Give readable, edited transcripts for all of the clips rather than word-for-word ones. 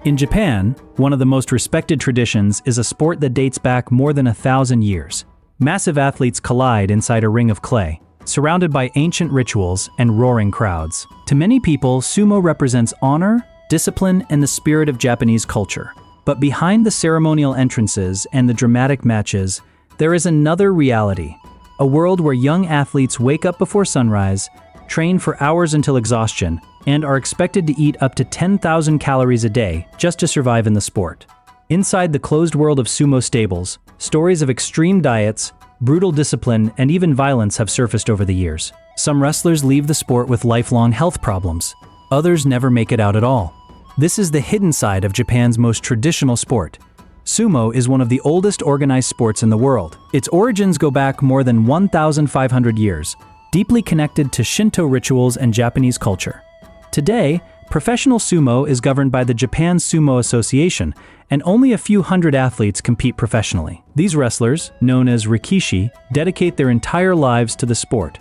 In Japan, one of the most respected traditions is a sport that dates back more than 1,000 years. Massive athletes collide inside a ring of clay, surrounded by ancient rituals and roaring crowds. To many people, sumo represents honor, discipline, and the spirit of Japanese culture. But behind the ceremonial entrances and the dramatic matches, there is another reality. A world where young athletes wake up before sunrise, train for hours until exhaustion, and are expected to eat up to 10,000 calories a day just to survive in the sport. Inside the closed world of sumo stables, stories of extreme diets, brutal discipline, and even violence have surfaced over the years. Some wrestlers leave the sport with lifelong health problems. Others never make it out at all. This is the hidden side of Japan's most traditional sport. Sumo is one of the oldest organized sports in the world. Its origins go back more than 1,500 years, deeply connected to Shinto rituals and Japanese culture. Today, professional sumo is governed by the Japan Sumo Association, and only a few hundred athletes compete professionally. These wrestlers, known as rikishi, dedicate their entire lives to the sport.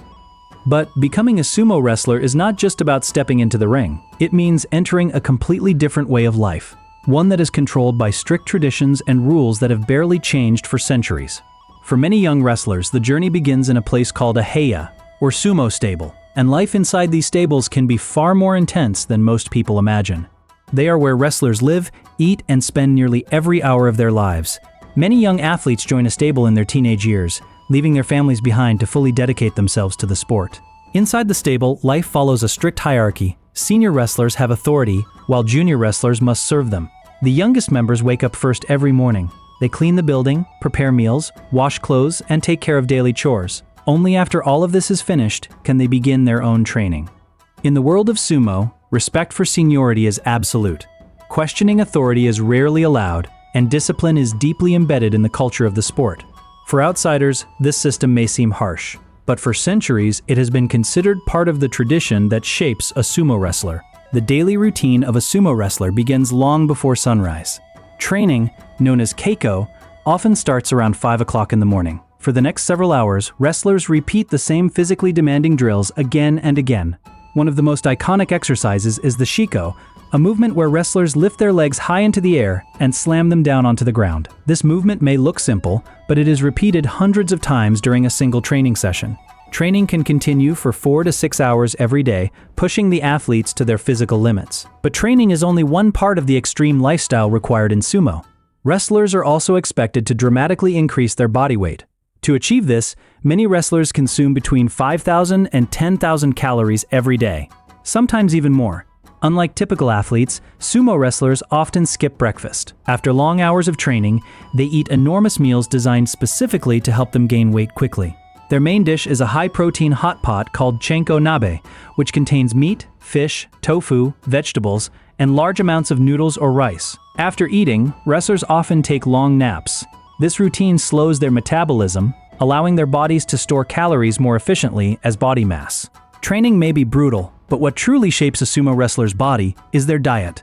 But becoming a sumo wrestler is not just about stepping into the ring. It means entering a completely different way of life, one that is controlled by strict traditions and rules that have barely changed for centuries. For many young wrestlers, the journey begins in a place called a heiya, or sumo stable, and life inside these stables can be far more intense than most people imagine. They are where wrestlers live, eat, and spend nearly every hour of their lives. Many young athletes join a stable in their teenage years, leaving their families behind to fully dedicate themselves to the sport. Inside the stable, life follows a strict hierarchy. Senior wrestlers have authority, while junior wrestlers must serve them. The youngest members wake up first every morning. They clean the building, prepare meals, wash clothes, and take care of daily chores. Only after all of this is finished can they begin their own training. In the world of sumo, respect for seniority is absolute. Questioning authority is rarely allowed, and discipline is deeply embedded in the culture of the sport. For outsiders, this system may seem harsh, but for centuries it has been considered part of the tradition that shapes a sumo wrestler. The daily routine of a sumo wrestler begins long before sunrise. Training, known as keiko, often starts around 5 o'clock in the morning. For the next several hours, wrestlers repeat the same physically demanding drills again and again. One of the most iconic exercises is the shiko, a movement where wrestlers lift their legs high into the air and slam them down onto the ground. This movement may look simple, but it is repeated hundreds of times during a single training session. Training can continue for 4 to 6 hours every day, pushing the athletes to their physical limits. But training is only one part of the extreme lifestyle required in sumo. Wrestlers are also expected to dramatically increase their body weight. To achieve this, many wrestlers consume between 5,000 and 10,000 calories every day, sometimes even more. Unlike typical athletes, sumo wrestlers often skip breakfast. After long hours of training, they eat enormous meals designed specifically to help them gain weight quickly. Their main dish is a high-protein hot pot called chenko nabe, which contains meat, fish, tofu, vegetables, and large amounts of noodles or rice. After eating, wrestlers often take long naps. This routine slows their metabolism, allowing their bodies to store calories more efficiently as body mass. Training may be brutal, but what truly shapes a sumo wrestler's body is their diet.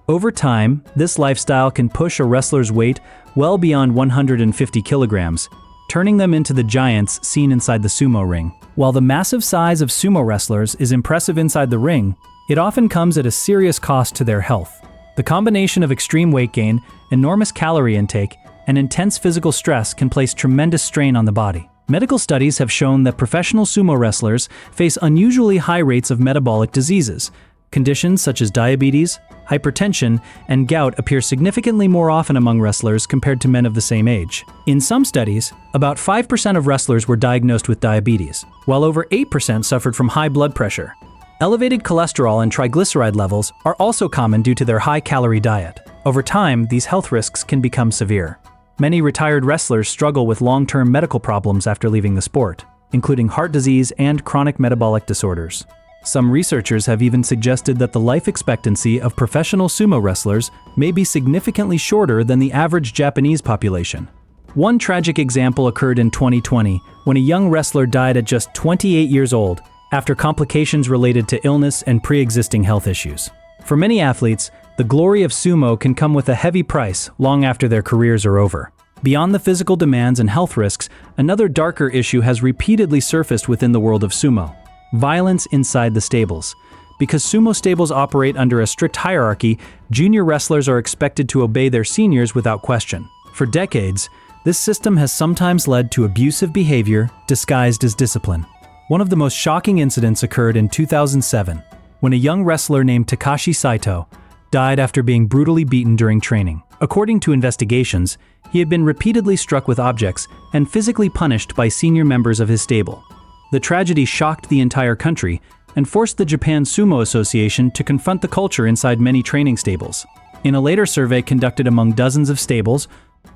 Over time, this lifestyle can push a wrestler's weight well beyond 150 kilograms, turning them into the giants seen inside the sumo ring. While the massive size of sumo wrestlers is impressive inside the ring, it often comes at a serious cost to their health. The combination of extreme weight gain, enormous calorie intake, and intense physical stress can place tremendous strain on the body. Medical studies have shown that professional sumo wrestlers face unusually high rates of metabolic diseases. Conditions such as diabetes, hypertension, and gout appear significantly more often among wrestlers compared to men of the same age. In some studies, about 5% of wrestlers were diagnosed with diabetes, while over 8% suffered from high blood pressure. Elevated cholesterol and triglyceride levels are also common due to their high-calorie diet. Over time, these health risks can become severe. Many retired wrestlers struggle with long-term medical problems after leaving the sport, including heart disease and chronic metabolic disorders. Some researchers have even suggested that the life expectancy of professional sumo wrestlers may be significantly shorter than the average Japanese population. One tragic example occurred in 2020 when a young wrestler died at just 28 years old after complications related to illness and pre-existing health issues. For many athletes, the glory of sumo can come with a heavy price long after their careers are over. Beyond the physical demands and health risks, another darker issue has repeatedly surfaced within the world of sumo: violence inside the stables. Because sumo stables operate under a strict hierarchy, junior wrestlers are expected to obey their seniors without question. For decades, this system has sometimes led to abusive behavior disguised as discipline. One of the most shocking incidents occurred in 2007, when a young wrestler named Takashi Saito died after being brutally beaten during training. According to investigations, he had been repeatedly struck with objects and physically punished by senior members of his stable. The tragedy shocked the entire country and forced the Japan Sumo Association to confront the culture inside many training stables. In a later survey conducted among dozens of stables,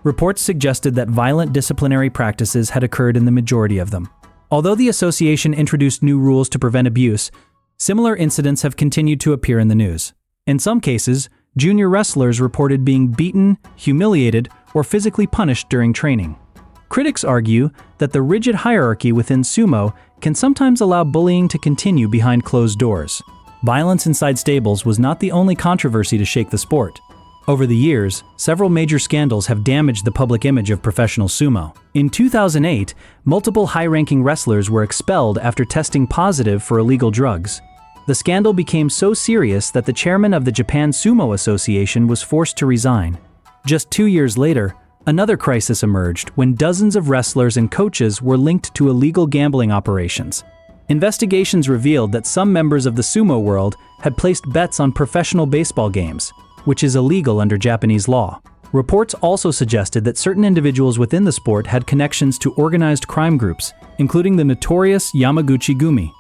reports suggested that violent disciplinary practices had occurred in the majority of them. Although the association introduced new rules to prevent abuse, similar incidents have continued to appear in the news. In some cases, junior wrestlers reported being beaten, humiliated, or physically punished during training. Critics argue that the rigid hierarchy within sumo can sometimes allow bullying to continue behind closed doors. Violence inside stables was not the only controversy to shake the sport. Over the years, several major scandals have damaged the public image of professional sumo. In 2008, multiple high-ranking wrestlers were expelled after testing positive for illegal drugs. The scandal became so serious that the chairman of the Japan Sumo Association was forced to resign. Just 2 years later, another crisis emerged when dozens of wrestlers and coaches were linked to illegal gambling operations. Investigations revealed that some members of the sumo world had placed bets on professional baseball games, which is illegal under Japanese law. Reports also suggested that certain individuals within the sport had connections to organized crime groups, including the notorious Yamaguchi-gumi.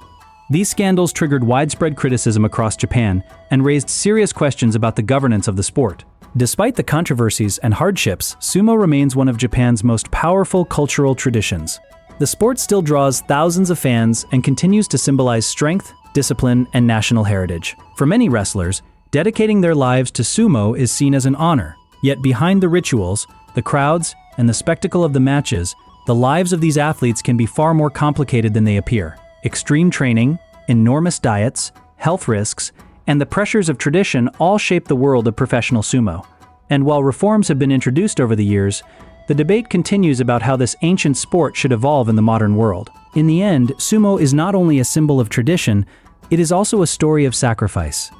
These scandals triggered widespread criticism across Japan and raised serious questions about the governance of the sport. Despite the controversies and hardships, sumo remains one of Japan's most powerful cultural traditions. The sport still draws thousands of fans and continues to symbolize strength, discipline, and national heritage. For many wrestlers, dedicating their lives to sumo is seen as an honor. Yet behind the rituals, the crowds, and the spectacle of the matches, the lives of these athletes can be far more complicated than they appear. Extreme training, enormous diets, health risks, and the pressures of tradition all shape the world of professional sumo. And while reforms have been introduced over the years, the debate continues about how this ancient sport should evolve in the modern world. In the end, sumo is not only a symbol of tradition, it is also a story of sacrifice.